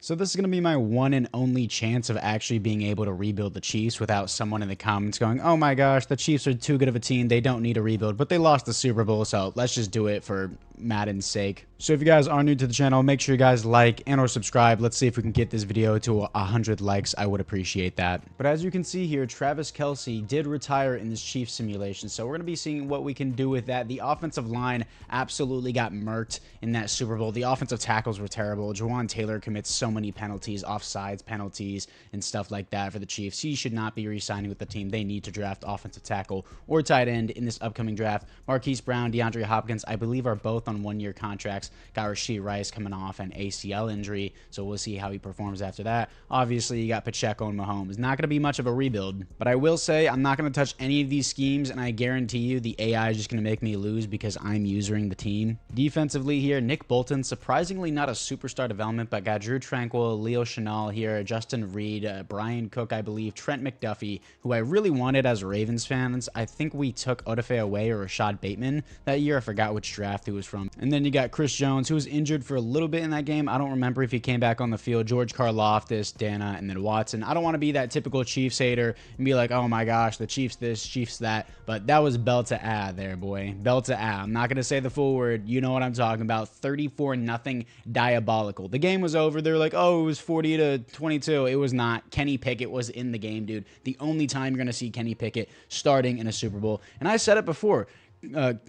So this is going to be my one and only chance of actually being able to rebuild the Chiefs without someone in the comments going, oh my gosh, the Chiefs are too good of a team. They don't need a rebuild, but they lost the Super Bowl, so let's just do it for Madden's sake. So if you guys are new to the channel, make sure you guys like and or subscribe. Let's see if we can get this video to 100 likes. I would appreciate that. But as you can see here, Travis Kelce did retire in this Chiefs simulation, so we're going to be seeing what we can do with that. The offensive line absolutely got murked in that Super Bowl. The offensive tackles were terrible. Jawan Taylor commits so many penalties, offsides penalties, and stuff like that for the Chiefs. He should not be re-signing with the team. They need to draft offensive tackle or tight end in this upcoming draft. Marquise Brown, DeAndre Hopkins, I believe, are both on one-year contracts. Got Rashee Rice coming off an ACL injury, so we'll see how he performs after that. Obviously, you got Pacheco and Mahomes. Not going to be much of a rebuild, but I will say I'm not going to touch any of these schemes, and I guarantee you the AI is just going to make me lose because I'm using the team. Defensively here, Nick Bolton, surprisingly not a superstar development, but got Drew Tranquil, Leo Chenal here, Justin Reed, Brian Cook, I believe, Trent McDuffie, who I really wanted as Ravens fans. I think we took Odafe Away or Rashad Bateman that year. I forgot which draft he was from. And then you got Chris Jones, who was injured for a little bit in that game. I don't remember if he came back on the field. George Karlaftis, Dana, and then Watson. I don't want to be that typical Chiefs hater and be like, oh my gosh, the Chiefs this, Chiefs that. But that was bell to ah there, boy. Bell to ah. I'm not going to say the full word. You know what I'm talking about. 34-0 diabolical. The game was over. They're like, oh, it was 40-22. It was not. Kenny Pickett was in the game, dude. The only time you're going to see Kenny Pickett starting in a Super Bowl. And I said it before.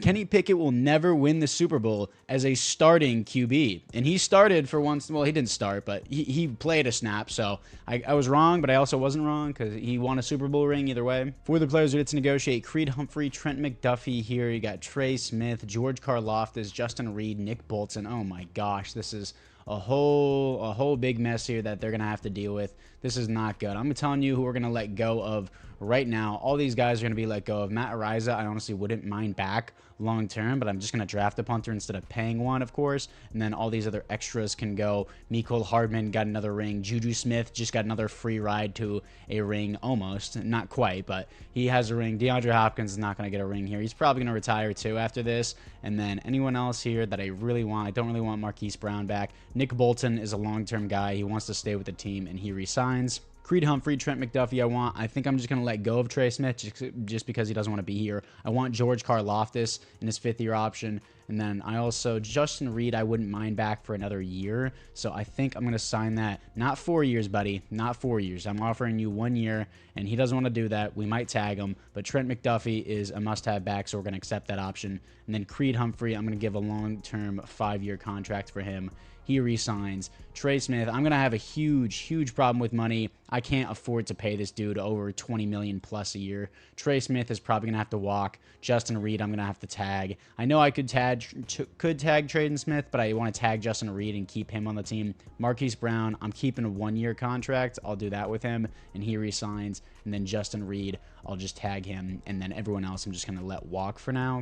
Kenny Pickett will never win the Super Bowl as a starting QB. And he started for once. Well, he didn't start, but he played a snap. So I was wrong, but I also wasn't wrong because he won a Super Bowl ring either way. For the players who get to negotiate, Creed Humphrey, Trent McDuffie here. You got Trey Smith, George Karlaftis, Justin Reed, Nick Bolton. Oh my gosh, this is a whole big mess here that they're going to have to deal with. This is not good. I'm telling you who we're going to let go of right now. All these guys are going to be let go of. Matt Ariza, I honestly wouldn't mind back long term, but I'm just going to draft a punter instead of paying one, of course. And then all these other extras can go. Mecole Hardman got another ring. Juju Smith just got another free ride to a ring, almost. Not quite, but he has a ring. DeAndre Hopkins is not going to get a ring here. He's probably going to retire too after this. And then anyone else here that I really want, I don't really want Marquise Brown back. Nick Bolton is a long-term guy. He wants to stay with the team, and he resigns. Creed Humphrey, Trent McDuffie, I think I'm just going to let go of Trey Smith just because he doesn't want to be here. I want George Karlaftis in his fifth-year option. And then I also, Justin Reed, I wouldn't mind back for another year. So I think I'm going to sign that. Not 4 years, buddy. Not 4 years. I'm offering you 1 year, and he doesn't want to do that. We might tag him. But Trent McDuffie is a must-have back, so we're going to accept that option. And then Creed Humphrey, I'm going to give a long-term 5-year contract for him. He resigns. Trey Smith, I'm going to have a huge problem with money. I can't afford to pay this dude over $20 million plus a year. Trey Smith is probably going to have to walk. Justin Reed, I'm going to have to tag. I know I could tag Traden Smith, but I want to tag Justin Reed and keep him on the team. Marquise Brown, I'm keeping a 1-year contract. I'll do that with him, and he resigns. And then Justin Reed, I'll just tag him, and then everyone else I'm just going to let walk for now.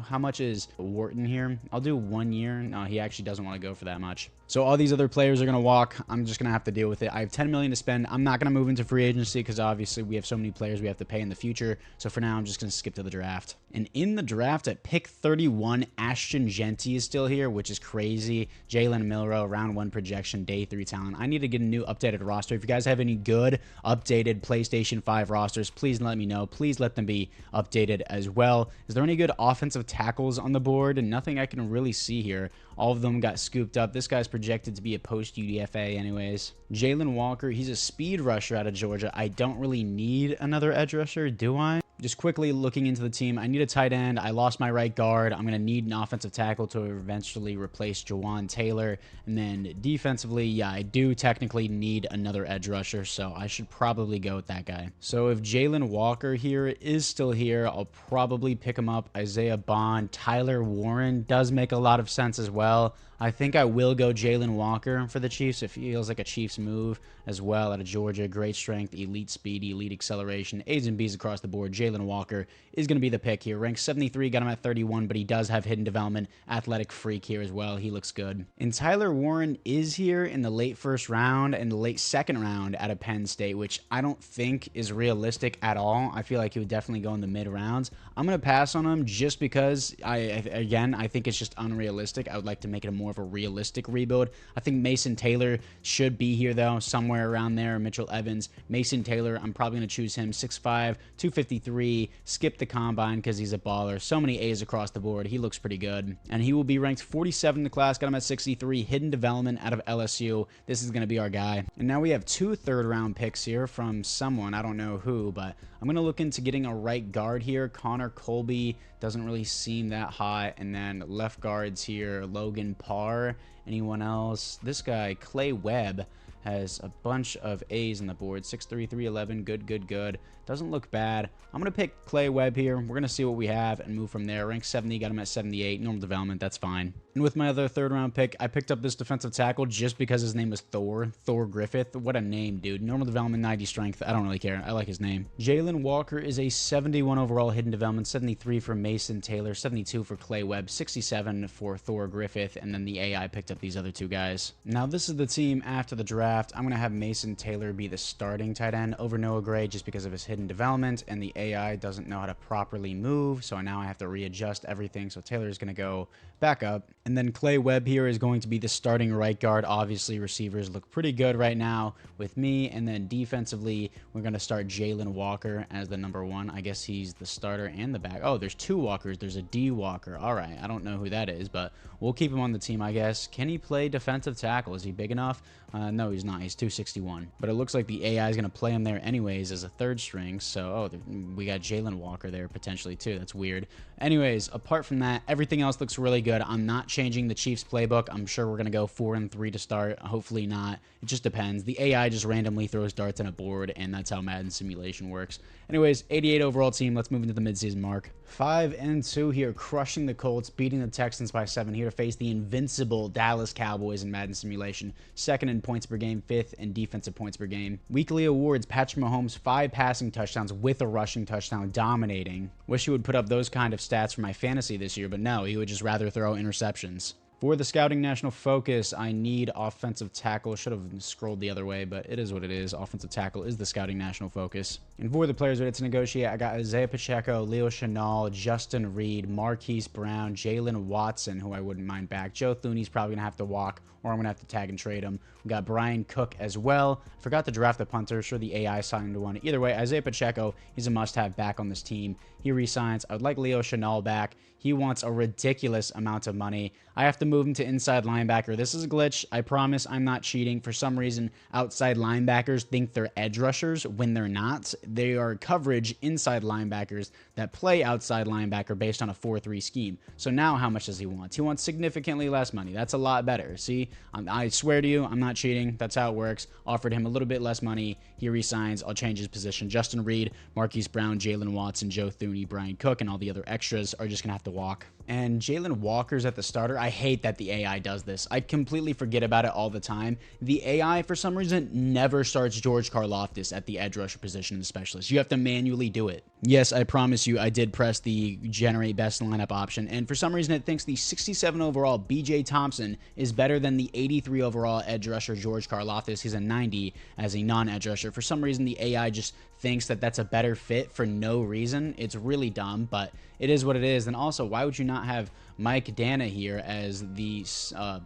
How much is Wharton here? I'll do 1 year. No, he actually doesn't want to go for that much. So all these other players are going to walk. I'm just going to have to deal with it. I have $10 million to spend. I'm not going to move into free agency because obviously we have so many players we have to pay in the future. So for now, I'm just going to skip to the draft. And in the draft at pick 31, Ashton Genty is still here, which is crazy. Jalen Milroe, round 1 projection, day 3 talent. I need to get a new updated roster. If you guys have any good updated PlayStation 5 rosters, please let me know. Please let them be updated as well. Is there any good offensive tackles on the board? And nothing I can really see here. All of them got scooped up. This guy's projected to be a post-UDFA anyways. Jalen Walker, he's a speed rusher out of Georgia. I don't really need another edge rusher, do I? Just quickly looking into the team, I need a tight end. I lost my right guard. I'm going to need an offensive tackle to eventually replace Jawan Taylor. And then defensively, yeah, I do technically need another edge rusher, so I should probably go with that guy. So if Jalen Walker here is still here, I'll probably pick him up. Isaiah Bond, Tyler Warren does make a lot of sense as well. I think I will go Jalen Walker for the Chiefs. It feels like a Chiefs move as well out of Georgia. Great strength, elite speed, elite acceleration. A's and B's across the board. Jalen Walker is going to be the pick here. Ranked 73, got him at 31, but he does have hidden development. Athletic freak here as well. He looks good. And Tyler Warren is here in the late first round and the late second round out of Penn State, which I don't think is realistic at all. I feel like he would definitely go in the mid rounds. I'm going to pass on him just because, I think it's just unrealistic. I would like to make it a more more of a realistic rebuild. I think Mason Taylor should be here, though, somewhere around there. Mitchell Evans. Mason Taylor, I'm probably going to choose him. 6'5", 253, skip the combine because he's a baller. So many A's across the board. He looks pretty good. And he will be ranked 47 in the class. Got him at 63. Hidden development out of LSU. This is going to be our guy. And now we have 2 third-round picks here from someone. I don't know who, but I'm going to look into getting a right guard here. Connor Colby doesn't really seem that hot. And then left guards here, Logan Parr. Anyone else? This guy, Clay Webb, has a bunch of A's on the board. 6'3", 311. Good. Doesn't look bad. I'm going to pick Clay Webb here. We're going to see what we have and move from there. Rank 70, got him at 78. Normal development, that's fine. And with my other third-round pick, I picked up this defensive tackle just because his name was Thor Griffith. What a name, dude. Normal development, 90 strength. I don't really care. I like his name. Jalen Walker is a 71 overall hidden development, 73 for Mason Taylor, 72 for Clay Webb, 67 for Thor Griffith, and then the AI picked up these other 2 guys. Now, this is the team after the draft. I'm going to have Mason Taylor be the starting tight end over Noah Gray just because of his hidden development, and the AI doesn't know how to properly move, so now I have to readjust everything. So Taylor is going to go back up. And then Clay Webb here is going to be the starting right guard. Obviously, receivers look pretty good right now with me. And then defensively, we're going to start Jalen Walker as the number 1. I guess he's the starter and the back. Oh, there's 2 Walkers. There's a D Walker. All right. I don't know who that is, but we'll keep him on the team, I guess. Can he play defensive tackle? Is he big enough? No, he's not. He's 261. But it looks like the AI is going to play him there anyways as a third string. So, we got Jalen Walker there potentially too. That's weird. Anyways, apart from that, everything else looks really good. I'm not changing the Chiefs playbook. I'm sure we're going to go 4-3 to start. Hopefully not. It just depends. The AI just randomly throws darts on a board, and that's how Madden simulation works. Anyways, 88 overall team. Let's move into the midseason mark. 5-2 here, crushing the Colts, beating the Texans by 7 here to face the invincible Dallas Cowboys in Madden simulation. 2nd in points per game, 5th in defensive points per game. Weekly awards, Patrick Mahomes, 5 passing touchdowns with a rushing touchdown, dominating. Wish he would put up those kind of stats for my fantasy this year, but no, he would just rather throw interceptions. For the Scouting National Focus, I need offensive tackle. Should have scrolled the other way, but it is what it is. Offensive tackle is the Scouting National Focus. And for the players ready to negotiate, I got Isaiah Pacheco, Leo Chenal, Justin Reed, Marquise Brown, Jalen Watson, who I wouldn't mind back. Joe Thuney's probably going to have to walk, or I'm going to have to tag and trade him. We got Brian Cook as well. Forgot to draft the punter. Sure, the AI signed one. Either way, Isaiah Pacheco, he's a must-have back on this team. He resigns. I would like Leo Chenal back. He wants a ridiculous amount of money. I have to move him to inside linebacker. This is a glitch. I promise I'm not cheating. For some reason, outside linebackers think they're edge rushers when they're not. They are coverage inside linebackers that play outside linebacker based on a 4-3 scheme. So now how much does he want? He wants significantly less money. That's a lot better. See, I swear to you, I'm not cheating. That's how it works. Offered him a little bit less money. He resigns. I'll change his position. Justin Reed, Marquise Brown, Jalen Watson, Joe Thuney, Brian Cook, and all the other extras are just going to have to walk. And Jalen Walker's at the starter. I hate that the AI does this. I completely forget about it all the time. The AI, for some reason, never starts George Karlaftis at the edge rusher position as a specialist. You have to manually do it. Yes, I promise you, I did press the generate best lineup option, and for some reason it thinks the 67 overall BJ Thompson is better than the 83 overall edge rusher George Karlaftis. He's a 90 as a non-edge rusher. For some reason, the AI just thinks that that's a better fit for no reason. It's really dumb, but it is what it is. And also, why would you not have Mike Dana here as the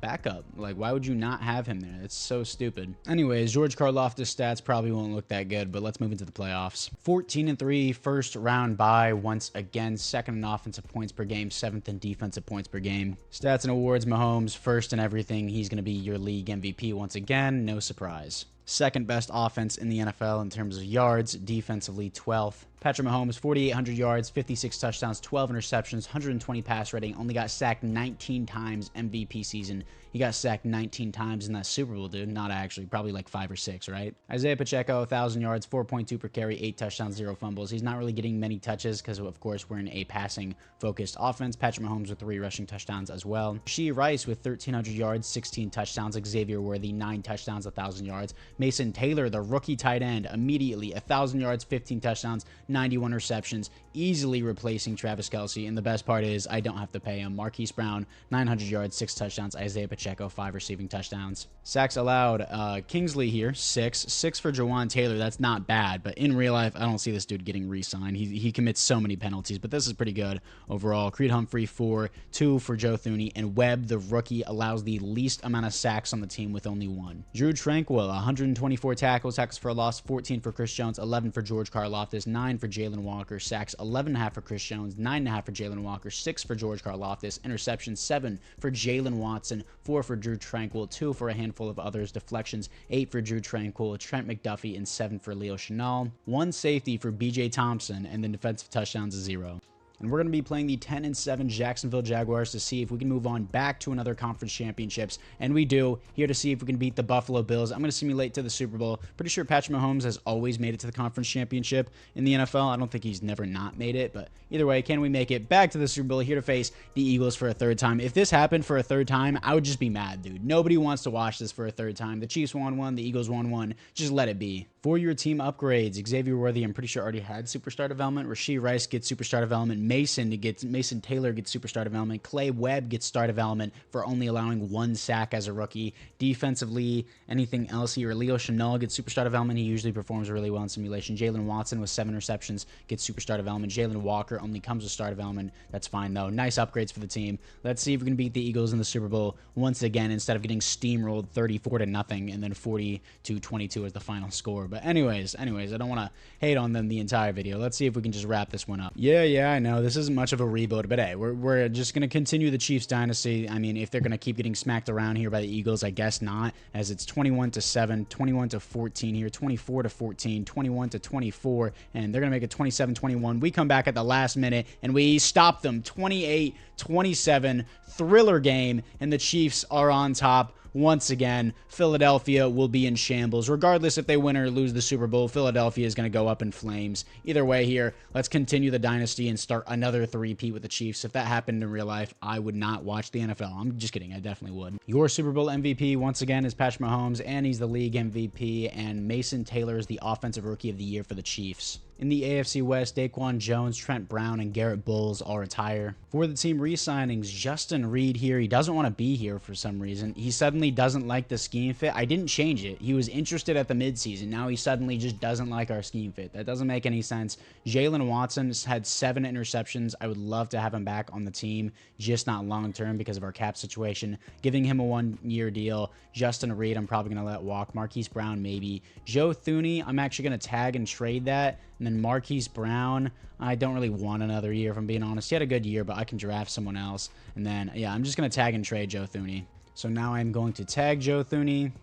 backup? Like, why would you not have him there? It's so stupid. Anyways, George Karlaftis' stats probably won't look that good, but let's move into the playoffs. 14-3, first round bye once again, 2nd in offensive points per game, 7th in defensive points per game. Stats and awards, Mahomes, 1st in everything. He's going to be your league MVP once again. No surprise. 2nd best offense in the NFL in terms of yards, defensively 12th. Patrick Mahomes, 4,800 yards, 56 touchdowns, 12 interceptions, 120 pass rating, only got sacked 19 times MVP season. He got sacked 19 times in that Super Bowl, dude. Not actually, probably like 5 or 6, right? Isaiah Pacheco, 1,000 yards, 4.2 per carry, 8 touchdowns, 0 fumbles. He's not really getting many touches because, of course, we're in a passing-focused offense. Patrick Mahomes with 3 rushing touchdowns as well. Rashee Rice with 1,300 yards, 16 touchdowns. Xavier Worthy, 9 touchdowns, 1,000 yards. Mason Taylor, the rookie tight end, immediately 1,000 yards, 15 touchdowns, 91 receptions, easily replacing Travis Kelce. And the best part is I don't have to pay him. Marquise Brown, 900 yards, 6 touchdowns. Isaiah Pacheco, Pacheco, 5 receiving touchdowns. Sacks allowed, Kingsley here, 6. 6 for Jawan Taylor. That's not bad, but in real life, I don't see this dude getting re-signed. He commits so many penalties, but this is pretty good overall. Creed Humphrey, 4. 2 for Joe Thuney, and Webb, the rookie, allows the least amount of sacks on the team with only 1. Drew Tranquill, 124 tackles for a loss, 14 for Chris Jones, 11 for George Karlaftis, 9 for Jalen Walker, sacks 11.5 for Chris Jones, 9.5 for Jalen Walker, 6 for George Karlaftis, interceptions 7 for Jalen Watson, 4 for Drew Tranquill, 2 for a handful of others, deflections 8 for Drew Tranquill, Trent McDuffie, and 7 for Leo Chenal, 1 safety for BJ Thompson, and then defensive touchdowns is 0. And we're going to be playing the 10-7 Jacksonville Jaguars to see if we can move on back to another conference championships. And we do. Here to see if we can beat the Buffalo Bills. I'm going to simulate to the Super Bowl. Pretty sure Patrick Mahomes has always made it to the conference championship in the NFL. I don't think he's never not made it. But either way, can we make it back to the Super Bowl? Here to face the Eagles for a 3rd time. If this happened for a 3rd time, I would just be mad, dude. Nobody wants to watch this for a 3rd time. The Chiefs won 1. The Eagles won 1. Just let it be. For your team upgrades, Xavier Worthy, I'm pretty sure already had superstar development. Rashee Rice gets superstar development. Mason Taylor gets superstar development. Clay Webb gets star development for only allowing 1 sack as a rookie. Defensively, anything else here? Leo Chenal gets superstar development. He usually performs really well in simulation. Jalen Watson with 7 receptions gets superstar development. Jalen Walker only comes with star development. That's fine though. Nice upgrades for the team. Let's see if we can beat the Eagles in the Super Bowl once again instead of getting steamrolled 34-0 and then 40-22 as the final score. But anyways, I don't want to hate on them the entire video. Let's see if we can just wrap this one up. Yeah, I know this isn't much of a rebuild, but hey, we're just going to continue the Chiefs dynasty. I mean, if they're going to keep getting smacked around here by the Eagles, I guess not, as it's 21-7, 21-14 here, 24-14, 21-24, and they're going to make it 27-21. We come back at the last minute, and we stop them 28-27, thriller game, and the Chiefs are on top. Once again, Philadelphia will be in shambles. Regardless if they win or lose the Super Bowl, Philadelphia is going to go up in flames. Either way here, let's continue the dynasty and start another three-peat with the Chiefs. If that happened in real life, I would not watch the NFL. I'm just kidding. I definitely would. Your Super Bowl MVP, once again, is Patrick Mahomes, and he's the league MVP, and Mason Taylor is the Offensive Rookie of the Year for the Chiefs. In the AFC West, Daquan Jones, Trent Brown, and Garrett Bowles all retire. For the team re-signings, Justin Reed here, he doesn't want to be here for some reason. He suddenly doesn't like the scheme fit. I didn't change it. He was interested at the midseason. Now he suddenly just doesn't like our scheme fit. That doesn't make any sense. Jalen Watson has had 7 interceptions. I would love to have him back on the team, just not long-term because of our cap situation. Giving him a 1-year deal. Justin Reed, I'm probably going to let walk. Marquise Brown, maybe. Joe Thuney, I'm actually going to tag and trade that. And then Marquise Brown, I don't really want another year, if I'm being honest. He had a good year, but I can draft someone else. And then, yeah, I'm just going to tag and trade Joe Thuney. So now I'm going to tag Joe Thuney.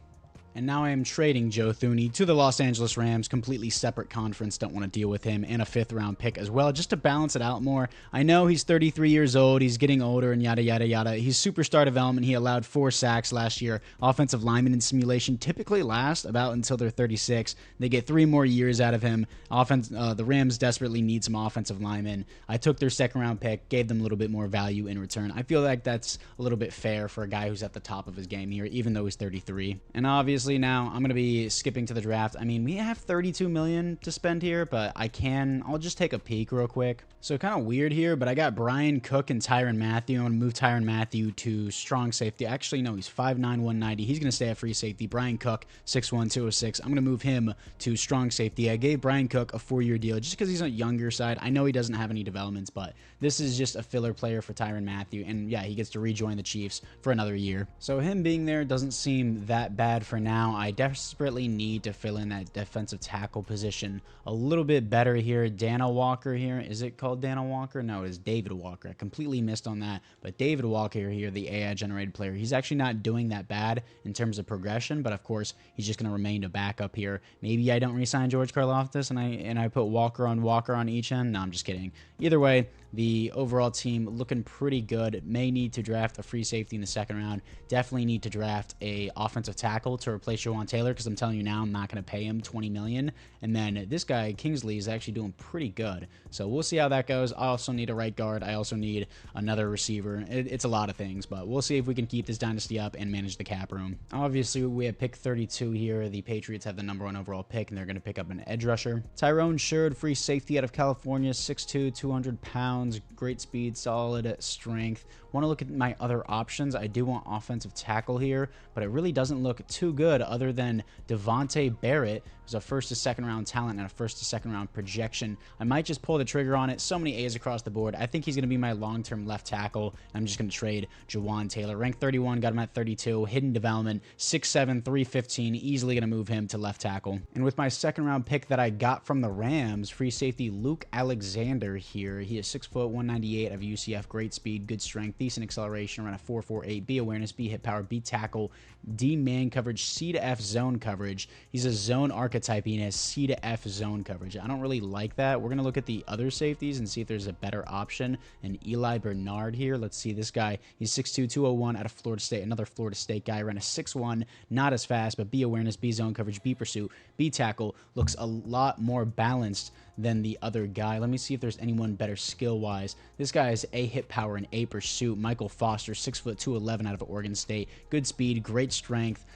And now I am trading Joe Thuney to the Los Angeles Rams, completely separate conference, don't want to deal with him, and a 5th-round pick as well, just to balance it out more. I know he's 33 years old, he's getting older, and yada, yada, yada. He's superstar development. He allowed 4 sacks last year. Offensive linemen in simulation typically last about until they're 36. They get 3 more years out of him. The Rams desperately need some offensive linemen. I took their 2nd-round pick, gave them a little bit more value in return. I feel like that's a little bit fair for a guy who's at the top of his game here, even though he's 33. And obviously, now I'm going to be skipping to the draft. I mean, we have $32 million to spend here, but I'll just take a peek real quick. So kind of weird here, but I got Brian Cook and Tyrann Mathieu. I'm going to move Tyrann Mathieu to strong safety. Actually, no, he's 5'9", 190. He's going to stay at free safety. Brian Cook, 6'1", 206. I'm going to move him to strong safety. I gave Brian Cook a 4-year deal just because he's on the younger side. I know he doesn't have any developments, but this is just a filler player for Tyrann Mathieu. And yeah, he gets to rejoin the Chiefs for another year. So him being there doesn't seem that bad for now. I desperately need to fill in that defensive tackle position a little bit better here. Dana Walker here. Is it called Dana Walker? No, it is David Walker. I completely missed on that. But David Walker here, the AI-generated player, he's actually not doing that bad in terms of progression, but of course, he's just going to remain a backup here. Maybe I don't re-sign George Karlaftis and I put Walker on each end. No, I'm just kidding. Either way, the overall team looking pretty good. May need to draft a free safety in the 2nd round. Definitely need to draft a offensive tackle to replace Jawan Taylor, because I'm telling you now, I'm not going to pay him $20 million. And then this guy, Kingsley, is actually doing pretty good. So we'll see how that goes. I also need a right guard. I also need another receiver. It's a lot of things, but we'll see if we can keep this dynasty up and manage the cap room. Obviously, we have pick 32 here. The Patriots have the #1 overall pick, and they're going to pick up an edge rusher. Tyrone Sherrod, free safety out of California, 6'2", 200 pounds, great speed, solid strength. Want to look at my other options. I do want offensive tackle here, but it really doesn't look too good other than Devontae Barrett, who's a first to second round talent and a first to second round projection. I might just pull the trigger on it. So many A's across the board. I think he's going to be my long-term left tackle. I'm just going to trade Jawan Taylor. Ranked 31, got him at 32. Hidden development, 6'7", 315. Easily going to move him to left tackle. And with my second round pick that I got from the Rams, free safety Luke Alexander here. He is 6 foot, 198 of UCF. Great speed, good strength, decent acceleration, around a 4.48. B awareness, B hit power, B tackle, D man coverage, C to F zone coverage. He's a zone archetype. He has C to F zone coverage. I don't really like that. We're going to look at the other safeties and see if there's a better option. And Eli Bernard here. Let's see this guy. He's 6'2", 201 out of Florida State. Another Florida State guy. Ran a 6'1", not as fast, but B awareness, B zone coverage, B pursuit, B tackle. Looks a lot more balanced than the other guy. Let me see if there's anyone better skill-wise. This guy has A hit power and A pursuit. Michael Foster, 6 foot, 211 out of Oregon State. Good speed, great strength.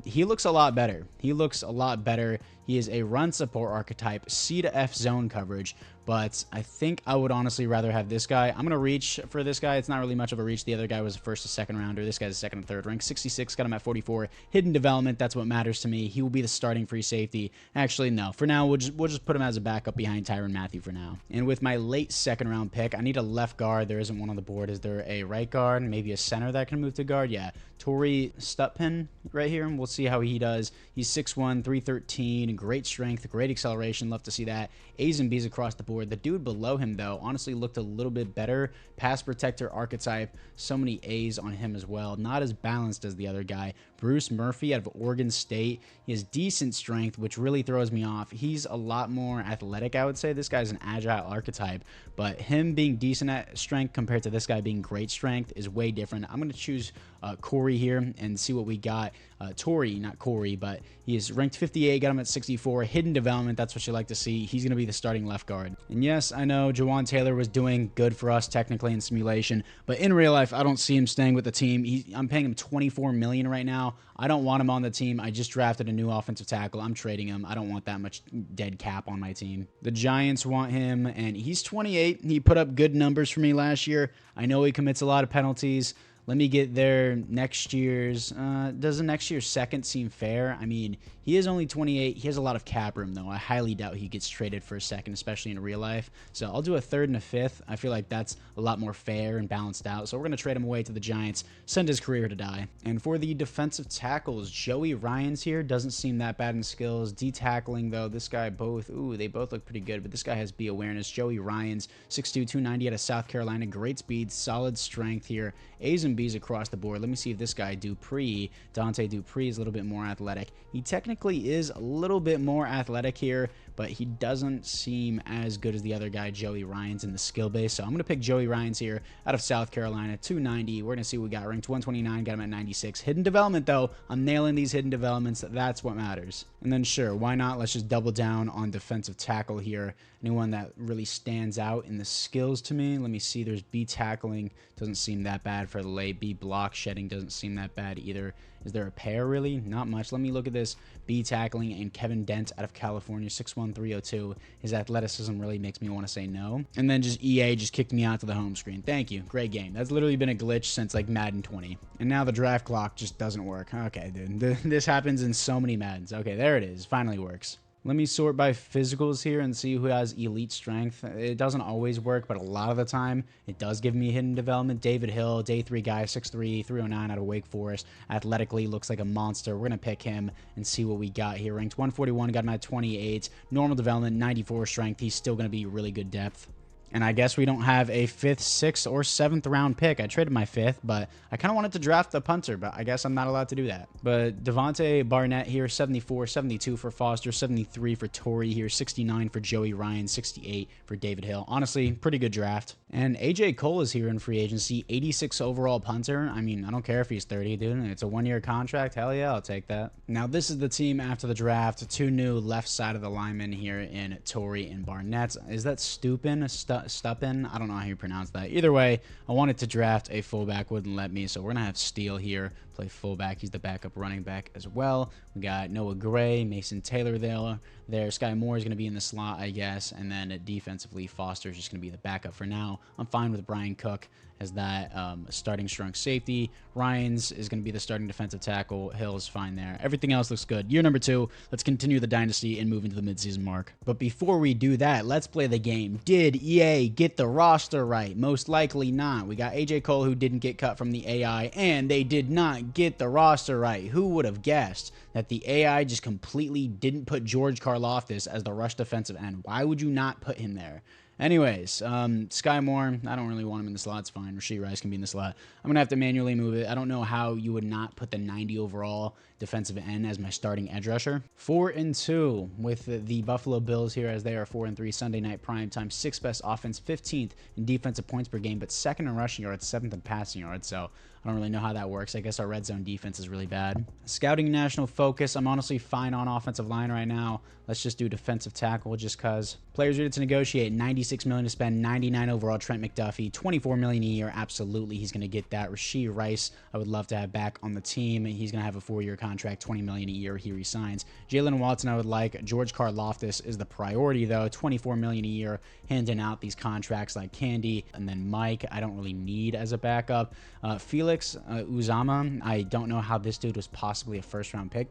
He looks a lot better. He looks a lot better. He is a run support archetype, C to F zone coverage, but I think I would honestly rather have this guy. I'm going to reach for this guy. It's not really much of a reach. The other guy was a first to second rounder. This guy's a second and third. Rank 66, got him at 44. Hidden development, that's what matters to me. He will be the starting free safety. Actually, no. For now, we'll just put him as a backup behind Tyrann Mathieu for now. And with my late second round pick, I need a left guard. There isn't one on the board. Is there a right guard? Maybe a center that can move to guard? Yeah. Torrey Stutpin right here. We'll see how he does. He's 6'1", 313, great strength, great acceleration. Love to see that. A's and B's across the board. The dude below him, though, honestly looked a little bit better. Pass protector archetype. So many A's on him as well. Not as balanced as the other guy. Bruce Murphy out of Oregon State. He has decent strength, which really throws me off. He's a lot more athletic, I would say. This guy's an agile archetype, but him being decent at strength compared to this guy being great strength is way different. I'm going to choose Corey here and see what we got. Torrey, not Corey, but he is ranked 58, got him at 64. Hidden development, that's what you like to see. He's going to be the starting left guard. And yes, I know Jawan Taylor was doing good for us technically in simulation, but in real life, I don't see him staying with the team. I'm paying him $24 million right now. I don't want him on the team. I just drafted a new offensive tackle. I'm trading him. I don't want that much dead cap on my team. The Giants want him, and he's 28. He put up good numbers for me last year. I know he commits a lot of penalties. Let me get their next year's. Doesn't next year's second seem fair? I mean, he is only 28. He has a lot of cap room, though. I highly doubt he gets traded for a second, especially in real life. So I'll do a third and a fifth. I feel like that's a lot more fair and balanced out. So we're going to trade him away to the Giants, send his career to die. And for the defensive tackles, Joey Ryans here doesn't seem that bad in skills. D-tackling, though, this guy they both look pretty good, but this guy has B awareness. Joey Ryans, 6'2", 290 out of South Carolina. Great speed, solid strength here. A's and B's across the board. Let me see if this guy, Dante Dupree, is a little bit more athletic. He technically is a little bit more athletic here, but he doesn't seem as good as the other guy, Joey Ryans, in the skill base. So I'm going to pick Joey Ryans here out of South Carolina, 290. We're going to see what we got. Ranked 129, got him at 96. Hidden development, though. I'm nailing these hidden developments. That's what matters. And then, sure, why not? Let's just double down on defensive tackle here. Anyone that really stands out in the skills to me. Let me see. There's B tackling. Doesn't seem that bad for the late. B block shedding doesn't seem that bad either. Is there a pair, really? Not much. Let me look at this. B tackling and Kevin Dent out of California, 6'1", 302. His athleticism really makes me want to say no. And then just EA just kicked me out to the home screen. Thank you. Great game. That's literally been a glitch since like Madden 20. And now the draft clock just doesn't work. Okay, dude. This happens in so many Maddens. Okay, there it is. Finally works. Let me sort by physicals here and see who has elite strength. It doesn't always work, but a lot of the time, it does give me hidden development. David Hill, day 3 guy, 6'3", 309 out of Wake Forest. Athletically, looks like a monster. We're going to pick him and see what we got here. Ranked 141, got him at 28. Normal development, 94 strength. He's still going to be really good depth. And I guess we don't have a 5th, 6th, or 7th round pick. I traded my 5th, but I kind of wanted to draft a punter, but I guess I'm not allowed to do that. But Devontae Barnett here, 74, 72 for Foster, 73 for Torrey here, 69 for Joey Ryan, 68 for David Hill. Honestly, pretty good draft. And AJ Cole is here in free agency, 86 overall punter. I mean, I don't care if he's 30, dude. It's a 1-year contract. Hell yeah, I'll take that. Now, this is the team after the draft. 2 new left side of the linemen here in Torrey and Barnett. Is that Stupin? Stupin? I don't know how you pronounce that. Either way, I wanted to draft a fullback, wouldn't let me. So we're going to have Steele here play fullback. He's the backup running back as well. We got Noah Gray, Mason Taylor there. Sky Moore is going to be in the slot, I guess. And then defensively, Foster is just going to be the backup for now. I'm fine with Brian Cook as that starting strong safety. Ryans is going to be the starting defensive tackle. Hill's fine there. Everything else looks good. Year number 2, let's continue the dynasty and move into the midseason mark. But before we do that, let's play the game. Did EA get the roster right? Most likely not. We got AJ Cole, who didn't get cut from the AI, and they did not get the roster right. Who would have guessed that the AI just completely didn't put George Karlaftis as the rush defensive end? Why would you not put him there? Anyways, Sky Moore, I don't really want him in the slot. It's fine. Rasheed Rice can be in the slot. I'm going to have to manually move it. I don't know how you would not put the 90 overall defensive end as my starting edge rusher. 4-2 with the Buffalo Bills here as they are 4-3 Sunday night primetime. 6th best offense, 15th in defensive points per game, but 2nd in rushing yards, 7th in passing yards. So I don't really know how that works. I guess our red zone defense is really bad. Scouting national focus. I'm honestly fine on offensive line right now. Let's just do defensive tackle just because. Players ready to negotiate. $96 million to spend. 99 overall. Trent McDuffie. $24 million a year. Absolutely, he's going to get that. Rasheed Rice, I would love to have back on the team. He's going to have a 4-year contract. $20 million a year. He resigns. Jalen Watson, I would like. George Karlaftis is the priority though. $24 million a year. Handing out these contracts like candy. And then Mike, I don't really need as a backup. Felix Uzama, I don't know how this dude was possibly a 1st-round pick.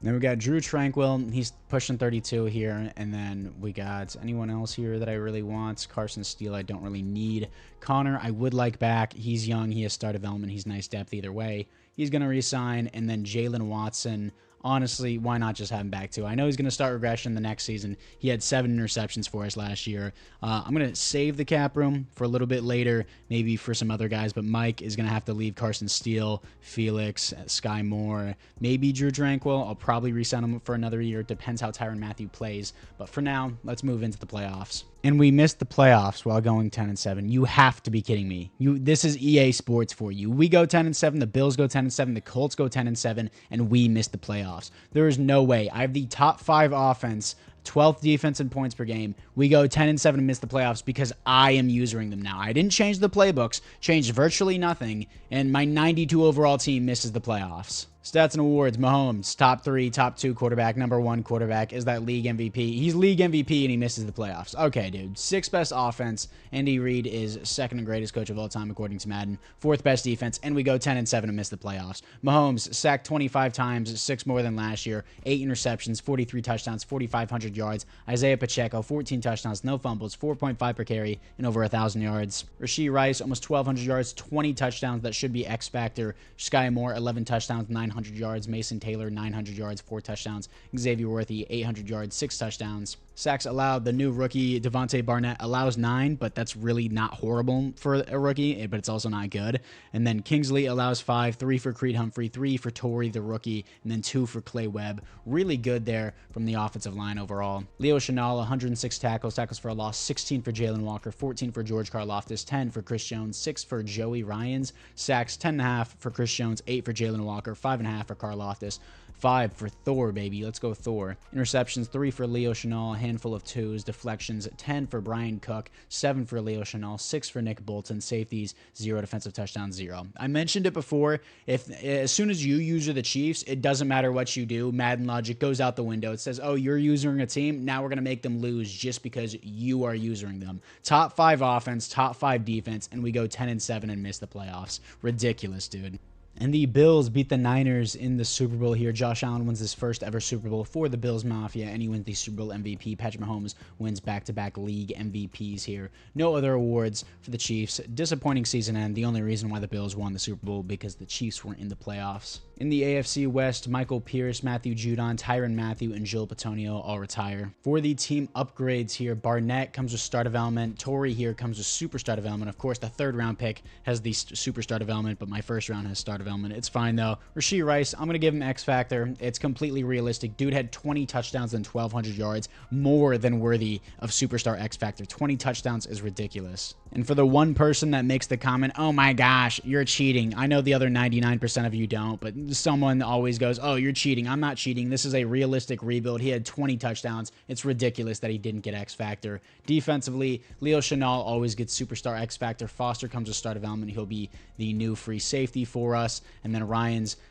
Then we got Drew Tranquil. He's pushing 32 here. And then we got anyone else here that I really want. Carson Steele, I don't really need. Connor, I would like back. He's young. He has star development. He's nice depth either way. He's going to resign. And then Jalen Watson, honestly, why not just have him back too? I know he's going to start regression the next season. He had 7 interceptions for us last year. I'm going to save the cap room for a little bit later, maybe for some other guys, but Mike is going to have to leave. Carson Steele, Felix, Sky Moore, maybe Drew Tranquil. I'll probably re-sign him for another year. It depends how Tyrann Mathieu plays. But for now, let's move into the playoffs. And we missed the playoffs while going 10-7. You have to be kidding me. This is EA Sports for you. We go 10-7, the Bills go 10-7, the Colts go 10-7, and we missed the playoffs. There is no way. I have the top 5 offense, 12th defense in points per game. We go 10-7 and miss the playoffs because I am using them now. I didn't change the playbooks, changed virtually nothing, and my 92 overall team misses the playoffs. Stats and awards. Mahomes, top 3, top 2 quarterback, number 1 quarterback, is that league MVP. He's league MVP and he misses the playoffs. Okay, dude. 6th best offense. Andy Reid is 2nd and greatest coach of all time according to Madden. 4th best defense, and we go 10-7 and miss the playoffs. Mahomes sacked 25 times, 6 more than last year. 8 interceptions, 43 touchdowns, 4,500 yards. Isaiah Pacheco, 14 touchdowns, no fumbles, 4.5 per carry, and over 1,000 yards. Rasheed Rice, almost 1,200 yards, 20 touchdowns. That should be X factor. Sky Moore, 11 touchdowns, 900 yards. Mason Taylor, 900 yards, 4 touchdowns. Xavier Worthy, 800 yards, 6 touchdowns. Sacks allowed. The new rookie, Devontae Barnett, allows 9, but that's really not horrible for a rookie, but it's also not good. And then Kingsley allows 5, 3 for Creed Humphrey, 3 for Torrey, the rookie, and then 2 for Clay Webb. Really good there from the offensive line overall. Leo Chenal, 106 tackles for a loss, 16 for Jalen Walker, 14 for George Karlaftis, 10 for Chris Jones, 6 for Joey Ryans. Sacks, 10.5 for Chris Jones, 8 for Jalen Walker, 5.5 for Karlaftis. 5 for Thor, baby. Let's go Thor. Interceptions, 3 for Leo Chenal, a handful of 2s. Deflections, 10 for Brian Cook, 7 for Leo Chenal, 6 for Nick Bolton. Safeties, 0 defensive touchdowns, 0. I mentioned it before. As soon as you user the Chiefs, it doesn't matter what you do. Madden logic goes out the window. It says, oh, you're usering a team. Now we're going to make them lose just because you are using them. Top 5 offense, top 5 defense, and we go 10-7 and miss the playoffs. Ridiculous, dude. And the Bills beat the Niners in the Super Bowl here. Josh Allen wins his first ever Super Bowl for the Bills Mafia, and he wins the Super Bowl MVP. Patrick Mahomes wins back-to-back league MVPs here. No other awards for the Chiefs. Disappointing season end. The only reason why the Bills won the Super Bowl because the Chiefs weren't in the playoffs. In the AFC West, Michael Pierce, Matthew Judon, Tyrann Mathieu, and Joel Bitonio all retire. For the team upgrades here, Barnett comes with star development. Torrey here comes with superstar development. Of course, the 3rd round pick has the superstar development, but my 1st round has star development. It's fine, though. Rashee Rice, I'm going to give him X Factor. It's completely realistic. Dude had 20 touchdowns and 1,200 yards, more than worthy of Superstar X Factor. 20 touchdowns is ridiculous. And for the one person that makes the comment, oh my gosh, you're cheating. I know the other 99% of you don't, but someone always goes, oh, you're cheating. I'm not cheating. This is a realistic rebuild. He had 20 touchdowns. It's ridiculous that he didn't get X Factor. Defensively, Leo Chenal always gets Superstar X Factor. Foster comes with star development. He'll be the new free safety for us. And then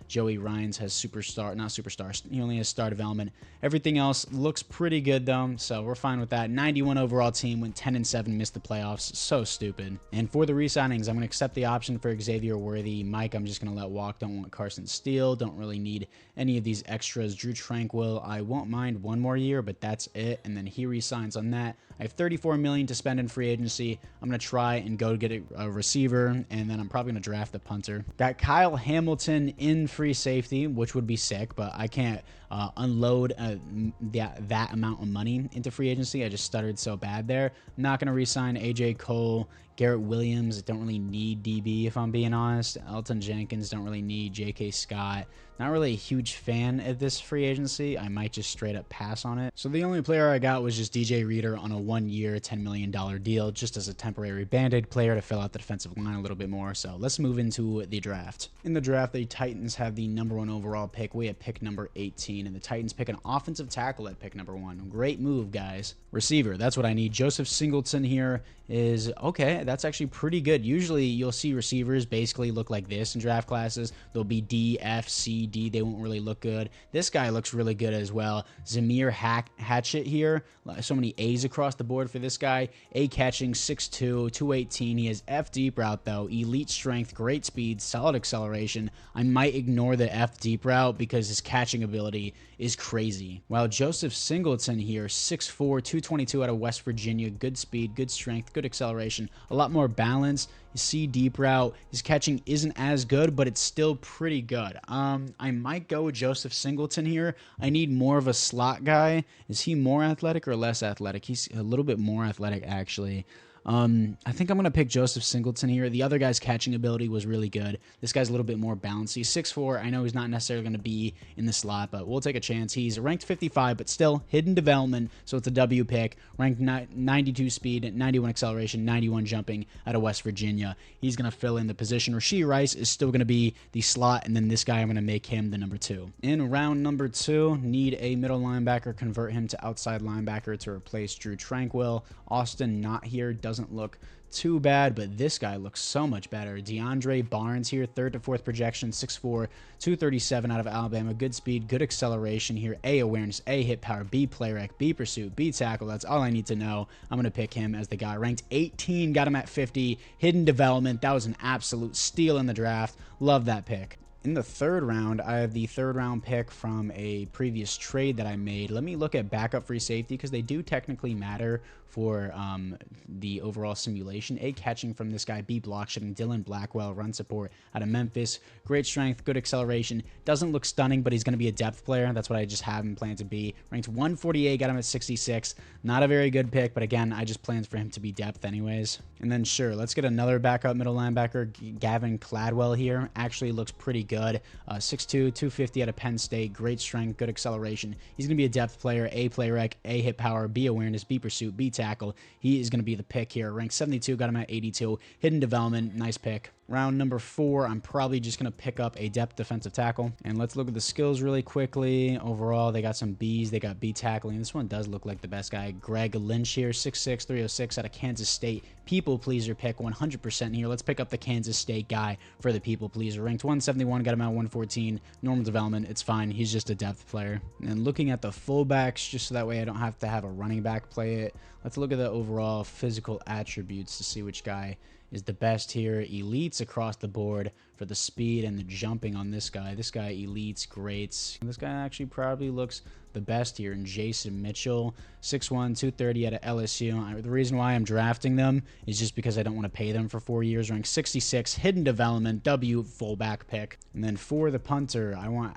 Joey Ryans has superstar, not superstar. He only has star development. Everything else looks pretty good though, so we're fine with that. 91 overall team, went 10-7, missed the playoffs. So stupid. And for the re-signings, I'm going to accept the option for Xavier Worthy. Mike, I'm just going to let walk. Don't want Carson Steele. Don't really need any of these extras. Drew Tranquil, I won't mind one more year, but that's it. And then he re-signs on that. I have $34 million to spend in free agency. I'm going to try and go get a receiver, and then I'm probably going to draft the punter. Got Kyle Hamilton in free safety, which would be sick, but I can't unload that amount of money into free agency. I just stuttered so bad there. I'm not going to re-sign AJ Cole. Garrett Williams, don't really need DB if I'm being honest. Elton Jenkins, don't really need. J.K. Scott, not really a huge fan of this free agency. I might just straight up pass on it. So the only player I got was just DJ Reader on a 1-year, $10 million deal, just as a temporary band-aid player to fill out the defensive line a little bit more. So let's move into the draft. In the draft, the Titans have the #1 overall pick. We have pick number 18, and the Titans pick an offensive tackle at pick number 1. Great move, guys. Receiver, that's what I need. Joseph Singleton here is okay. That's actually pretty good. Usually you'll see receivers basically look like this in draft classes. They'll be D, F, C, D. They won't really look good. This guy looks really good as well. Zamir Hatchett here. So many A's across the board for this guy. A catching, 6'2", 218. He has F deep route though. Elite strength, great speed, solid acceleration. I might ignore the F deep route because his catching ability is crazy. While Joseph Singleton here, 6'4", 222 out of West Virginia. Good speed, good strength, good acceleration. A lot more balance. C deep route. His catching isn't as good, but it's still pretty good. I might go with Joseph Singleton here. I need more of a slot guy. Is he more athletic or less athletic? He's a little bit more athletic, actually. I think I'm going to pick Joseph Singleton here. The other guy's catching ability was really good. This guy's a little bit more balanced. He's 6'4". I know he's not necessarily going to be in the slot, but we'll take a chance. He's ranked 55, but still hidden development, so it's a W pick. Ranked 92 speed, 91 acceleration, 91 jumping out of West Virginia. He's going to fill in the position. Rashee Rice is still going to be the slot, and then this guy, I'm going to make him the #2. In round number 2, need a middle linebacker, convert him to outside linebacker to replace Drew Tranquil. Austin not here, doesn't look too bad, but this guy looks so much better. DeAndre Barnes here, 3rd to 4th projection, 6'4", 237 out of Alabama. Good speed, good acceleration here. A, awareness, A, hit power, B, play rec, B, pursuit, B, tackle. That's all I need to know. I'm going to pick him as the guy. Ranked 18, got him at 50. Hidden development. That was an absolute steal in the draft. Love that pick. In the 3rd round, I have the 3rd round pick from a previous trade that I made. Let me look at backup free safety because they do technically matter for the overall simulation. A, catching from this guy. B, block shedding. Dylan Blackwell, run support out of Memphis. Great strength, good acceleration. Doesn't look stunning, but he's going to be a depth player. That's what I just have him planned to be. Ranked 148, got him at 66. Not a very good pick, but again, I just planned for him to be depth anyways. And then sure, let's get another backup middle linebacker. Gavin Cladwell here. Actually looks pretty good. 6'2", 250 out of Penn State. Great strength, good acceleration. He's going to be a depth player. A, play rec. A, hit power. B, awareness. B, pursuit. B, tackle. He is going to be the pick here. Ranked 72, got him at 82. Hidden development, nice pick. Round number 4, I'm probably just going to pick up a depth defensive tackle. And let's look at the skills really quickly. Overall, they got some Bs. They got B tackling. This one does look like the best guy. Greg Lynch here, 6'6", 306 out of Kansas State. People pleaser pick, 100% here. Let's pick up the Kansas State guy for the people pleaser. Ranked 171, got him at 114. Normal development, it's fine. He's just a depth player. And looking at the fullbacks, just so that way I don't have to have a running back play it. Let's look at the overall physical attributes to see which guy is the best here. Elites across the board for the speed and the jumping on this guy. This guy, elites, greats. This guy actually probably looks the best here. And Jason Mitchell, 6'1", 230 out of LSU. The reason why I'm drafting them is just because I don't want to pay them for 4 years. Ranked 66, hidden development, W, fullback pick. And then for the punter, I want